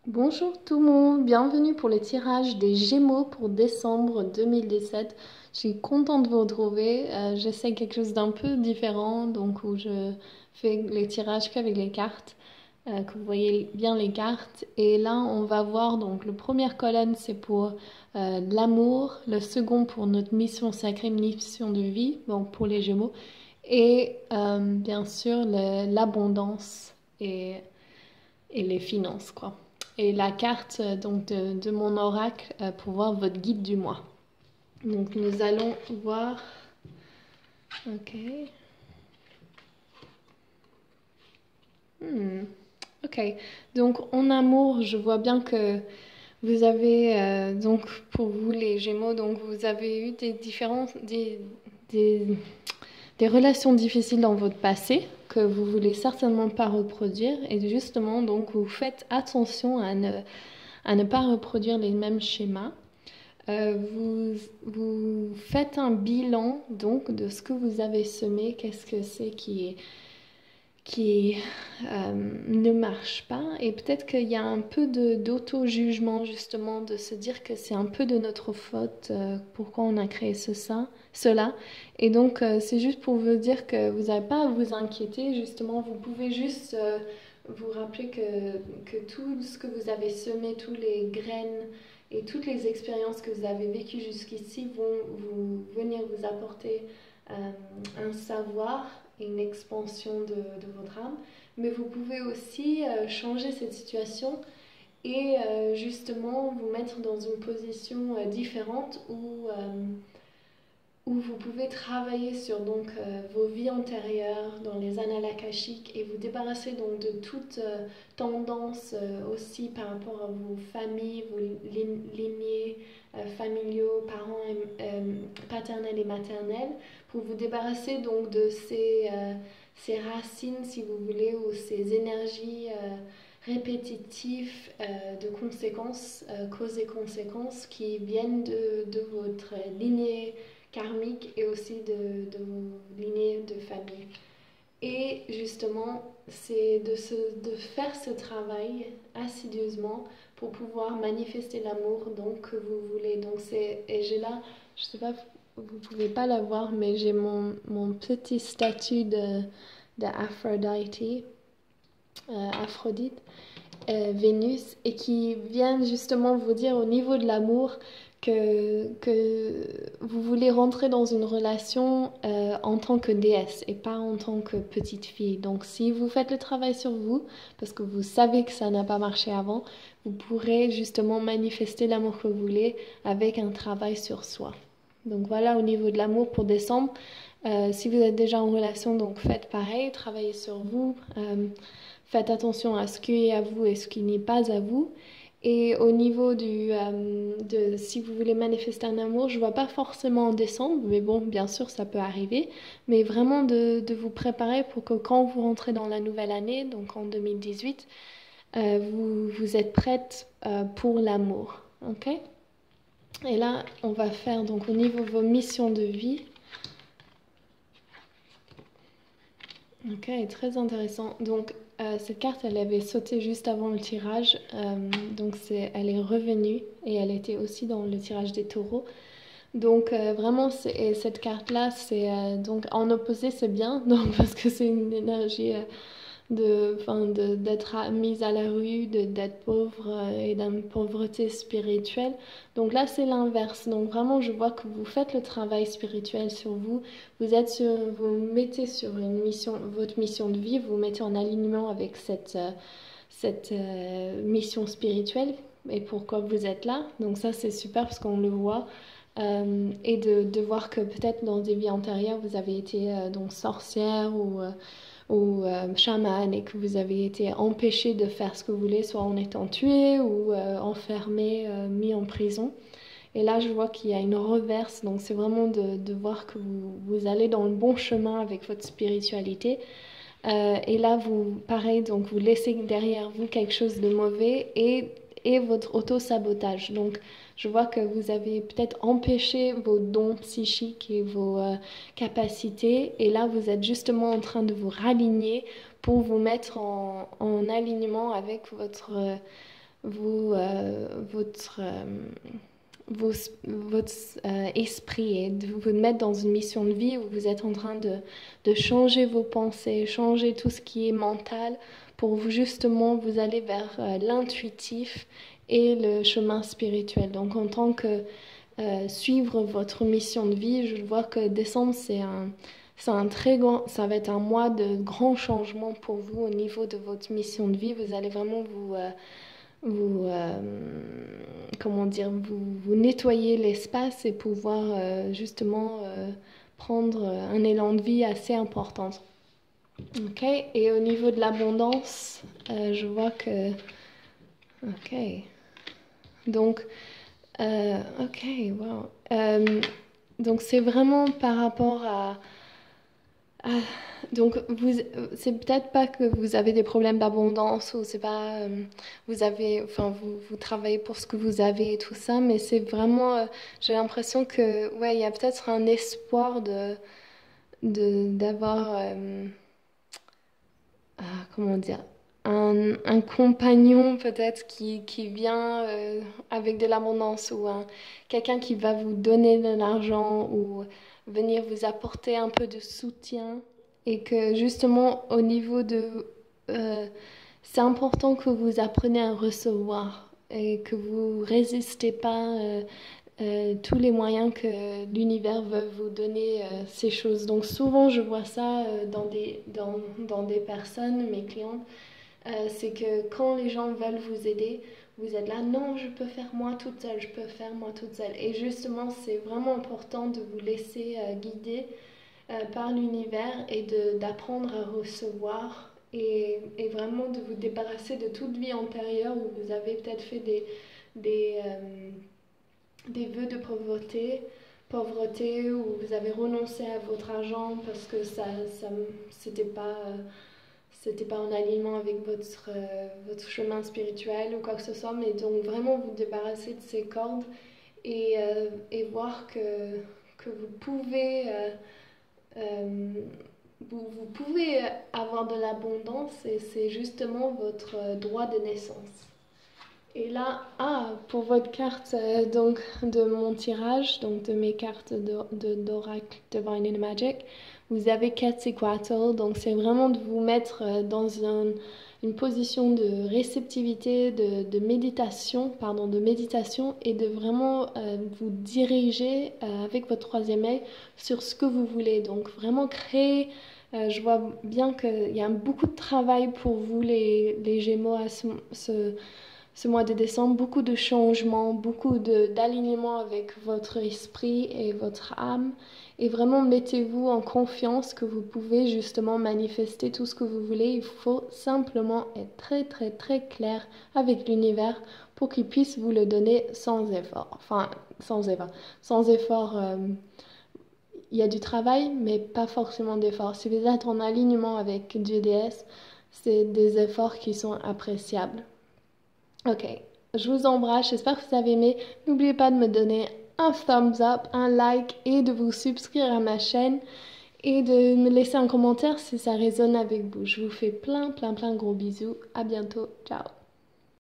Bonjour tout le monde, bienvenue pour le tirage des Gémeaux pour décembre 2017. Je suis contente de vous retrouver. J'essaie quelque chose d'un peu différent, donc où je fais les tirages qu'avec les cartes, que vous voyez bien les cartes. Et là, on va voir, donc la première colonne, c'est pour de l'amour, le second pour notre mission sacrée, mission de vie, donc pour les Gémeaux, et bien sûr l'abondance et les finances, quoi. Et la carte donc de mon oracle pour voir votre guide du mois. Donc nous allons voir. Ok. Ok. Donc en amour, je vois bien que vous avez donc pour vous les Gémeaux, donc vous avez eu des différences, des, des relations difficiles dans votre passé que vous voulez certainement pas reproduire, et justement donc vous faites attention à ne pas reproduire les mêmes schémas. Vous faites un bilan donc de ce que vous avez semé, qu'est-ce que c'est qui ne marche pas, et peut-être qu'il y a un peu d'auto-jugement justement, de se dire que c'est un peu de notre faute, pourquoi on a créé cela, et donc c'est juste pour vous dire que vous n'avez pas à vous inquiéter, justement, vous pouvez juste vous rappeler que tout ce que vous avez semé, toutes les graines et toutes les expériences que vous avez vécues jusqu'ici vont venir vous apporter un savoir et une expansion de votre âme. Mais vous pouvez aussi changer cette situation et justement vous mettre dans une position différente où vous pouvez travailler sur donc vos vies antérieures dans les annales akashiques et vous débarrasser donc de toute tendance aussi par rapport à vos familles, vos lignées familiaux, parents paternels et maternels, pour vous débarrasser donc de ces racines, si vous voulez, ou ces énergies répétitives de conséquences, causes et conséquences qui viennent de votre lignée karmique et aussi de vos lignées de famille. Et justement, c'est de faire ce travail assidieusement pour pouvoir manifester l'amour donc, que vous voulez. Donc et j'ai là, je sais pas, vous pouvez pas la voir, mais j'ai mon petit statut de Aphrodite, Vénus, et qui vient justement vous dire au niveau de l'amour que vous voulez rentrer dans une relation en tant que déesse et pas en tant que petite fille. Donc si vous faites le travail sur vous, parce que vous savez que ça n'a pas marché avant, vous pourrez justement manifester l'amour que vous voulez avec un travail sur soi. Donc voilà au niveau de l'amour pour décembre. Si vous êtes déjà en relation, donc faites pareil, travaillez sur vous. Faites attention à ce qui est à vous et ce qui n'est pas à vous. Et au niveau de si vous voulez manifester un amour, je ne vois pas forcément en décembre, mais bon, bien sûr, ça peut arriver. Mais vraiment de vous préparer pour que quand vous rentrez dans la nouvelle année, donc en 2018, vous êtes prête pour l'amour. Ok? Et là, on va faire donc au niveau de vos missions de vie. Ok, très intéressant. Donc, cette carte, elle avait sauté juste avant le tirage. Donc, elle est revenue et elle était aussi dans le tirage des taureaux. Donc, vraiment, cette carte-là, c'est donc en opposé, c'est bien, donc, parce que c'est une énergie d'être mise à la rue, d'être pauvre et d'une pauvreté spirituelle. Donc là, c'est l'inverse. Donc vraiment, je vois que vous faites le travail spirituel sur vous. Vous mettez sur une mission, votre mission de vie, vous mettez en alignement avec cette mission spirituelle et pourquoi vous êtes là. Donc ça, c'est super parce qu'on le voit. Et de voir que peut-être dans des vies antérieures, vous avez été donc sorcière ou chaman et que vous avez été empêché de faire ce que vous voulez, soit en étant tué ou enfermé, mis en prison. Et là, je vois qu'il y a une reverse, donc c'est vraiment de voir que vous allez dans le bon chemin avec votre spiritualité. Et là, pareil, donc vous laissez derrière vous quelque chose de mauvais et votre auto-sabotage. Donc, je vois que vous avez peut-être empêché vos dons psychiques et vos capacités. Et là, vous êtes justement en train de vous raligner pour vous mettre en alignement avec votre, votre esprit et de vous mettre dans une mission de vie où vous êtes en train de changer vos pensées, changer tout ce qui est mental pour vous justement vous aller vers l'intuitif et le chemin spirituel. Donc en tant que suivre votre mission de vie, je vois que décembre c'est un très grand, ça va être un mois de grands changements pour vous au niveau de votre mission de vie. Vous allez vraiment comment dire, vous nettoyer l'espace et pouvoir justement prendre un élan de vie assez important. Ok, et au niveau de l'abondance, je vois que, ok, donc, ok, wow. Donc c'est vraiment par rapport à donc c'est peut-être pas que vous avez des problèmes d'abondance ou c'est pas vous avez enfin vous travaillez pour ce que vous avez et tout ça, mais c'est vraiment j'ai l'impression que ouais il y a peut-être un espoir d'avoir comment dire un compagnon peut-être qui vient avec de l'abondance ou quelqu'un qui va vous donner de l'argent ou venir vous apporter un peu de soutien et que justement au niveau de c'est important que vous appreniez à recevoir et que vous résistez pas tous les moyens que l'univers veut vous donner ces choses. Donc souvent je vois ça dans des personnes, mes clientes, c'est que quand les gens veulent vous aider, vous êtes là, non, je peux faire moi toute seule, je peux faire moi toute seule. Et justement, c'est vraiment important de vous laisser guider par l'univers et d'apprendre à recevoir et vraiment de vous débarrasser de toute vie antérieure où vous avez peut-être fait des, des vœux de pauvreté où vous avez renoncé à votre argent parce que c'était pas en alignement avec votre chemin spirituel ou quoi que ce soit, mais donc vraiment vous débarrasser de ces cordes et voir que vous pouvez vous pouvez avoir de l'abondance et c'est justement votre droit de naissance. Et là, pour votre carte donc de mon tirage, donc de mes cartes d'oracle Divine and Magic, vous avez Quetzalcoatl, donc c'est vraiment de vous mettre dans une position de réceptivité, de méditation et de vraiment vous diriger avec votre troisième œil sur ce que vous voulez. Donc vraiment créer, je vois bien qu'il y a beaucoup de travail pour vous les Gémeaux à ce mois de décembre, beaucoup de changements, beaucoup d'alignement avec votre esprit et votre âme. Et vraiment, mettez-vous en confiance que vous pouvez justement manifester tout ce que vous voulez. Il faut simplement être très, très, très clair avec l'univers pour qu'il puisse vous le donner sans effort. Enfin, sans effort. Sans effort, il y a du travail, mais pas forcément d'effort. Si vous êtes en alignement avec Dieu déesse, c'est des efforts qui sont appréciables. Ok, je vous embrasse, j'espère que vous avez aimé. N'oubliez pas de me donner un thumbs up, un like et de vous subscrire à ma chaîne et de me laisser un commentaire si ça résonne avec vous. Je vous fais plein gros bisous. À bientôt. Ciao.